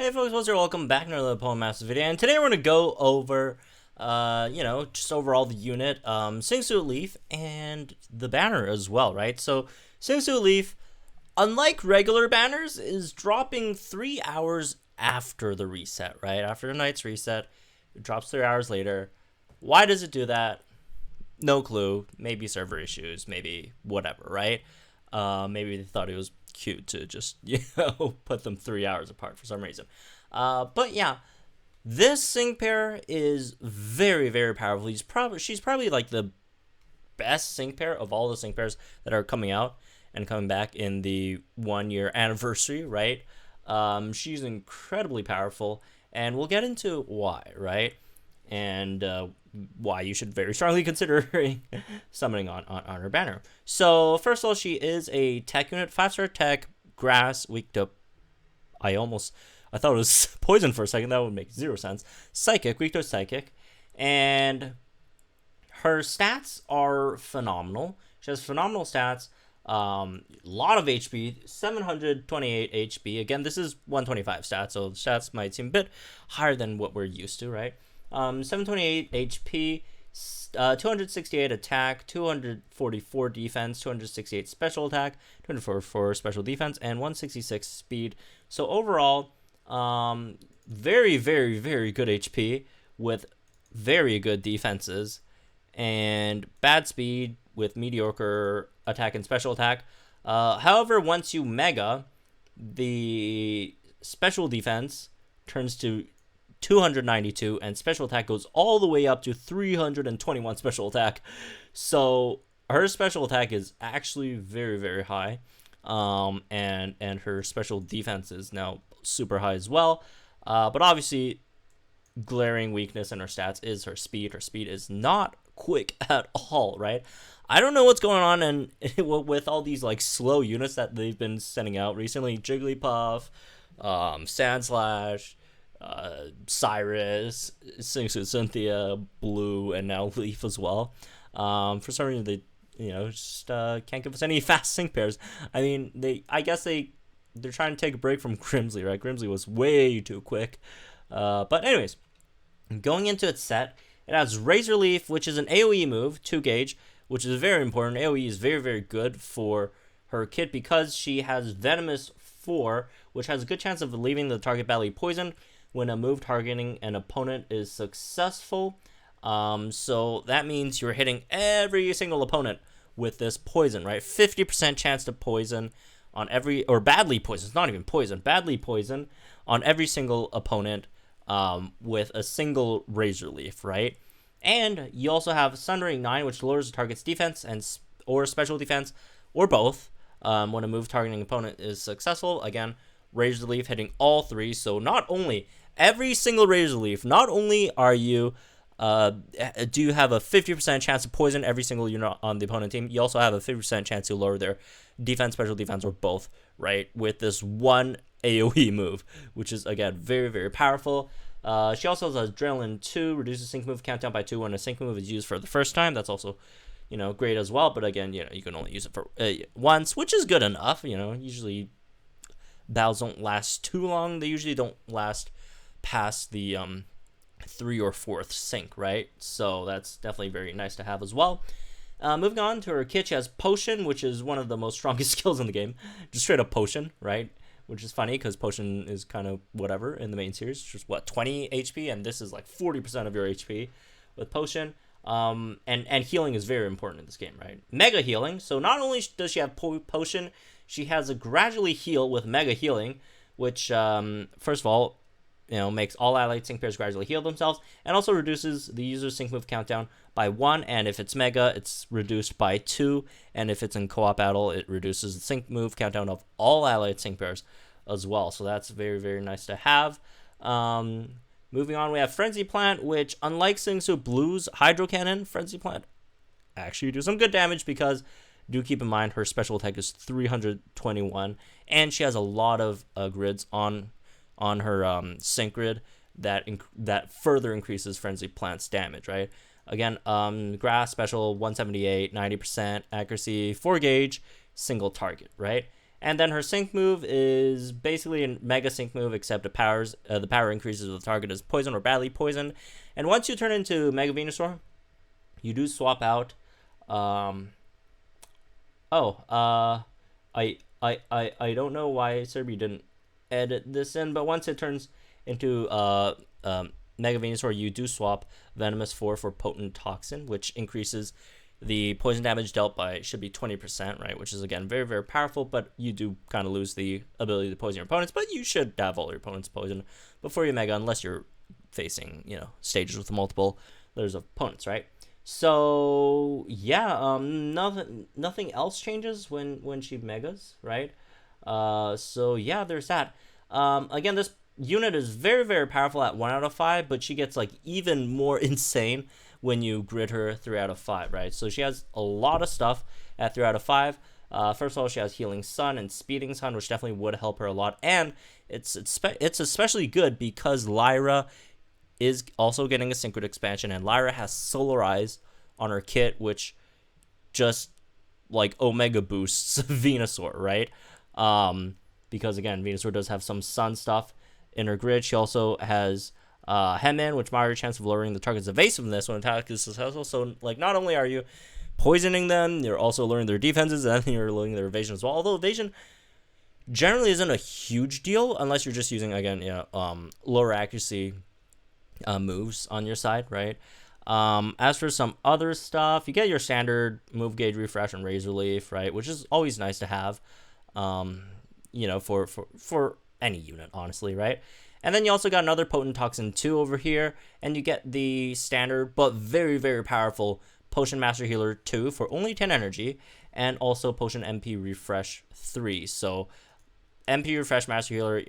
Hey folks, what's up? Welcome back to another Pokemon Master video, and today we're gonna go over, just overall the unit, Sygna Suit Leaf, and the banner as well, right? So, Sygna Suit Leaf, unlike regular banners, is dropping 3 hours after the reset, right? After the night's reset, it drops 3 hours later. Why does it do that? No clue. Maybe server issues, maybe whatever, right? Maybe they thought it was cute to just put them 3 hours apart for some reason. But yeah, this sync pair is very powerful. She's probably like the best sync pair of all the sync pairs that are coming out and coming back in the 1 year anniversary, right? She's incredibly powerful, and we'll get into why, right? And why you should very strongly consider summoning on her banner. So first of all, she is a tech unit, 5-star tech, grass, weak to, I thought it was poison for a second. That would make 0 sense. Psychic, weak to psychic, and her stats are phenomenal. She has phenomenal stats. Lot of HP, 728 HP. Again, this is 125 stats, so the stats might seem a bit higher than what we're used to, right? 728 HP, 268 attack, 244 defense, 268 special attack, 244 special defense, and 166 speed. So overall, very good HP with very good defenses, and bad speed with mediocre attack and special attack. However, once you mega, the special defense turns to 292, and special attack goes all the way up to 321 special attack. So her special attack is actually very high, and her special defense is now super high as well. But obviously, glaring weakness in her stats is her speed. Her speed is not quick at all, right? I don't know what's going on and with all these like slow units that they've been sending out recently. Jigglypuff, Sandslash, Cyrus, Cynthia, Blue, and now Leaf as well. For some reason they, just can't give us any fast sync pairs. I mean, I guess they're trying to take a break from Grimsley, right? Grimsley was way too quick. But anyways, going into its set, it has Razor Leaf, which is an AoE move, 2 gauge, which is very important. AoE is very good for her kit because she has Venomous 4, which has a good chance of leaving the target badly poisoned when a move targeting an opponent is successful. So that means you're hitting every single opponent with this poison, right? 50% chance to poison on every, or badly poison, it's not even poison, badly poison on every single opponent with a single Razor Leaf, right? And you also have Sundering 9, which lowers the target's defense or special defense, or both, when a move targeting opponent is successful. Again, Razor Leaf hitting all 3, so not only every single Razor Leaf, not only are you do you have a 50% chance to poison every single unit on the opponent team, you also have a 50% chance to lower their defense, special defense, or both, right, with this one AoE move, which is, again, very powerful. She also has Adrenaline 2, reduces sync move countdown by 2 when a sync move is used for the first time. That's also, great as well, but again, you can only use it for once, which is good enough. Usually battles don't last too long. They usually don't last past the 3 or 4th sync, right? So that's definitely very nice to have as well. Moving on to her kit, she has Potion, which is one of the most strongest skills in the game. Just straight up Potion, right? Which is funny because Potion is kind of whatever in the main series. Just 20 HP, and this is like 40% of your HP with Potion. And healing is very important in this game, right? Mega healing. So not only does she have Potion, she has a gradually heal with Mega healing, which first of all, makes all allied sync pairs gradually heal themselves, and also reduces the user's sync move countdown by 1, and if it's Mega, it's reduced by 2, and if it's in co-op battle, it reduces the sync move countdown of all allied sync pairs as well, so that's very nice to have. Moving on, we have Frenzy Plant, which, unlike Sygna Suit Blue's Hydro Cannon, Frenzy Plant actually do some good damage because, do keep in mind, her special attack is 321, and she has a lot of grids on her sync grid that further increases Frenzy Plant's damage, right? Again, grass special 178, 90% accuracy, 4 gauge, single target, right? And then her sync move is basically a mega sync move, except the power increases if the target is poisoned or badly poisoned. And once you turn into Mega Venusaur, you do swap out. I don't know why Serby didn't edit this in, but once it turns into Mega Venusaur, you do swap Venomous 4 for Potent Toxin, which increases the poison damage dealt by should be 20%, right? Which is, again, very, very powerful, but you do kind of lose the ability to poison your opponents, but you should have all your opponents poisoned before you Mega, unless you're facing, stages with multiple layers of opponents, right? So, yeah, nothing else changes when she Megas, right? So, yeah, there's that. Again, this unit is very, very powerful at 1 out of 5, but she gets, even more insane when you grid her 3 out of 5, right? So she has a lot of stuff at 3 out of 5. First of all, she has Healing Sun and Speeding Sun, which definitely would help her a lot. And it's especially good because Lyra is also getting a Synchro expansion, and Lyra has Solar Eyes on her kit, which just, Omega boosts Venusaur, right? Because, again, Venusaur does have some Sun stuff in her grid. She also has Headman, which moderates chance of lowering the target's evasiveness when attack is successful. So, not only are you poisoning them, you're also lowering their defenses, and then you're lowering their evasion as well. Although evasion generally isn't a huge deal unless you're just using, again, lower accuracy moves on your side, right? As for some other stuff, you get your standard move gauge refresh and Razor Leaf, right? Which is always nice to have, for any unit, honestly, right? And then you also got another Potent Toxin 2 over here, and you get the standard but very, very powerful Potion Master Healer 2 for only 10 energy, and also Potion MP Refresh 3. So MP Refresh Master Healer,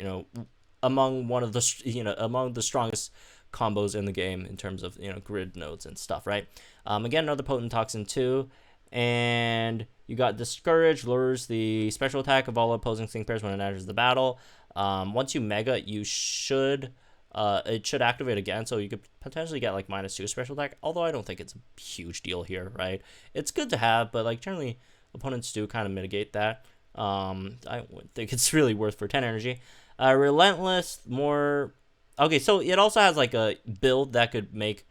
among the strongest combos in the game in terms of grid nodes and stuff, right? Again, another Potent Toxin 2, and you got Discourage, lowers the special attack of all opposing sync pairs when it enters the battle. Once you Mega, it should activate again, so you could potentially get -2 special attack, although I don't think it's a huge deal here, right? It's good to have, but generally opponents do kind of mitigate that. I think it's really worth for 10 energy. Relentless, more... Okay, so it also has a build that could make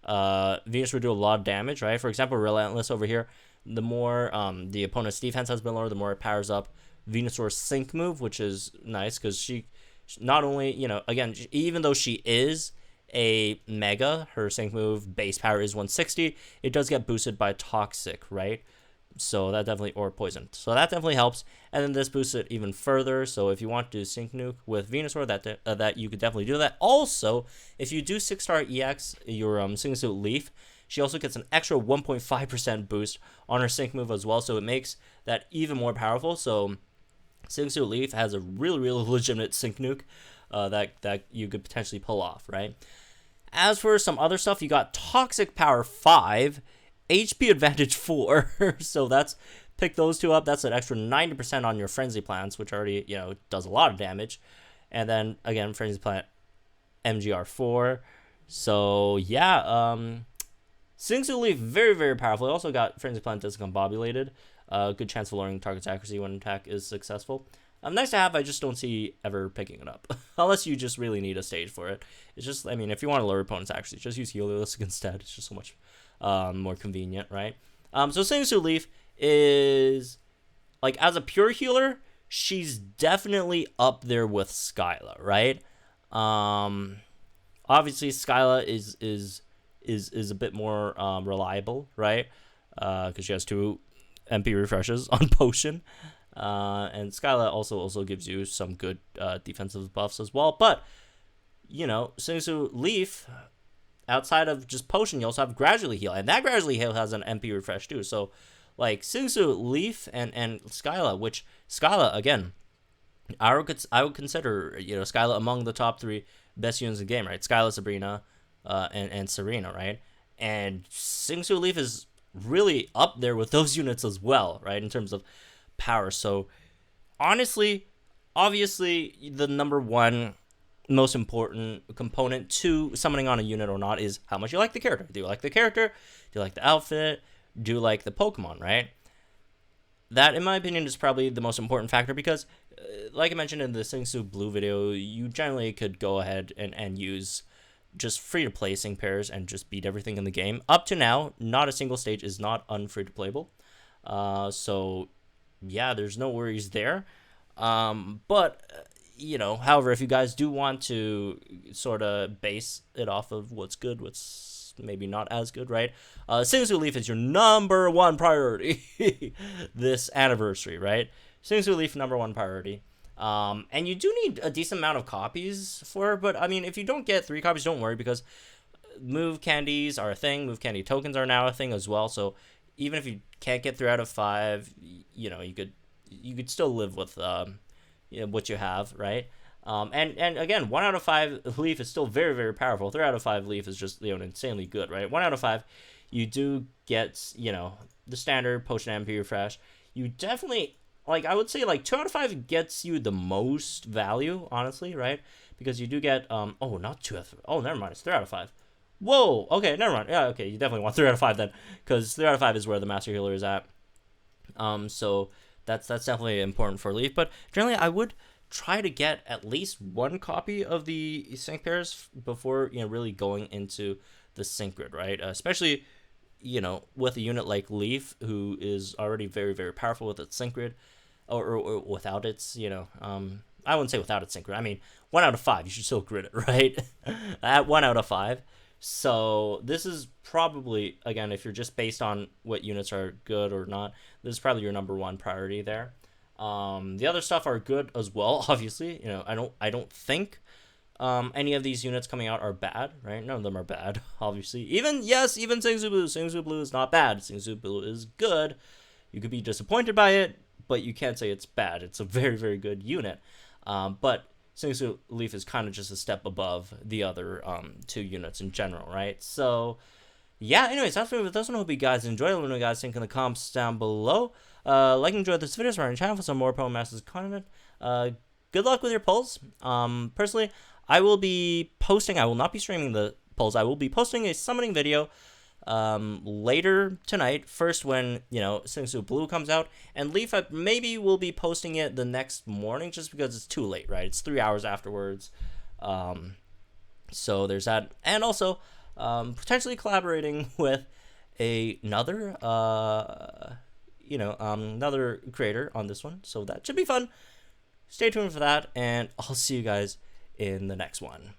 Venusaur do a lot of damage, right? For example, Relentless over here, the more the opponent's defense has been lower, the more it powers up Venusaur's sync move, which is nice because she not only, again, even though she is a Mega, her sync move base power is 160, it does get boosted by Toxic, right? So that definitely, or Poison. So that definitely helps. And then this boosts it even further. So if you want to Sync Nuke with Venusaur, that you could definitely do that. Also, if you do 6-star EX your Sygna Suit Leaf, she also gets an extra 1.5% boost on her sync move as well. So it makes that even more powerful. So Sygna Suit Leaf has a really, really legitimate sync nuke that you could potentially pull off, right? As for some other stuff, you got Toxic Power 5, HP Advantage 4. So pick those two up. That's an extra 90% on your Frenzy Plants, which already, does a lot of damage. And then, again, Frenzy Plant MGR 4. So, yeah, Sygna Suit Leaf, very, very powerful. It also got Frenzy Plant Discombobulated. Good chance of lowering target's accuracy when attack is successful. Nice to have, I just don't see ever picking it up. Unless you just really need a stage for it. It's just, if you want to lower opponent's accuracy, just use Heliolisk instead. It's just so much more convenient, right? So Sygna Suit Leaf is, as a pure healer, she's definitely up there with Skyla, right? Obviously, Skyla is a bit more reliable, right? Because she has 2 MP refreshes on Potion. And Skyla also gives you some good defensive buffs as well. But, Sygna Suit Leaf, outside of just Potion, you also have Gradually Heal. And that Gradually Heal has an MP refresh too. So, Sygna Suit Leaf and Skyla, which Skyla, again, I would consider, Skyla among the top 3 best units in the game, right? Skyla, Sabrina, and Serena, right? And Sygna Suit Leaf is really up there with those units as well, right? In terms of power. So honestly, obviously, the number one most important component to summoning on a unit or not is how much you like the character. Do you like the character? Do you like the outfit? Do you like the Pokemon, right? that, in my opinion, is probably the most important factor because, like I mentioned in the Sygna Suit Blue video, you generally could go ahead and use just free-to-play sync pairs and just beat everything in the game. Up to now, not a single stage is not unfree-to-playable. So, yeah, there's no worries there. But you know, however, if you guys do want to sort of base it off of what's good, what's maybe not as good, right? Sygna Suit Leaf is your number one priority this anniversary, right? Sygna Suit Leaf, number one priority. And you do need a decent amount of copies for it, but I mean, if you don't get 3 copies, don't worry, because move candies are a thing. Move candy tokens are now a thing as well. So even if you can't get 3 out of 5, you know, you could still live with you know, what you have, right? And again, 1 out of 5 Leaf is still very, very powerful. 3 out of 5 Leaf is just, you know, insanely good, right? 1 out of 5, you do get, you know, the standard potion MP refresh. You definitely, like, I would say, like, 2 out of 5 gets you the most value, honestly, right? Because you do get, oh, not 2 out of 5. Oh, never mind, it's 3 out of 5. Whoa, okay, never mind. Yeah, okay, you definitely want 3 out of 5 then, because 3 out of 5 is where the Master Healer is at. So that's definitely important for Leaf. But generally, I would try to get at least 1 copy of the sync pairs before, you know, really going into the sync grid, right? Especially, you know, with a unit like Leaf, who is already very, very powerful with its sync grid, or without its, you know, I wouldn't say without its sync grid. I mean, 1 out of 5, you should still grid it, right? At 1 out of 5. So this is probably, again, if you're just based on what units are good or not, this is probably your number 1 priority there. The other stuff are good as well, obviously. You know, I don't think any of these units coming out are bad, right? None of them are bad, obviously. Even Sygna Suit Blue. Sygna Suit Blue is not bad. Sygna Suit Blue is good. You could be disappointed by it, but you can't say it's bad. It's a very, very good unit. But Sygna Suit Leaf is kind of just a step above the other 2 units in general, right? So, yeah, anyways, that's it for this one. I hope you guys enjoyed. Let me know what you guys think in the comments down below. Like and enjoy this video, subscribe to the channel for some more Pro Masters content. Good luck with your polls. Personally, I will be posting, I will not be streaming the polls. I will be posting a summoning video later tonight, first when, you know, Sygna Suit Blue comes out, and Leaf, I maybe will be posting it the next morning just because it's too late, right? It's 3 hours afterwards. So there's that, and also potentially collaborating with another another creator on this one, so that should be fun. Stay tuned for that, and I'll see you guys in the next one.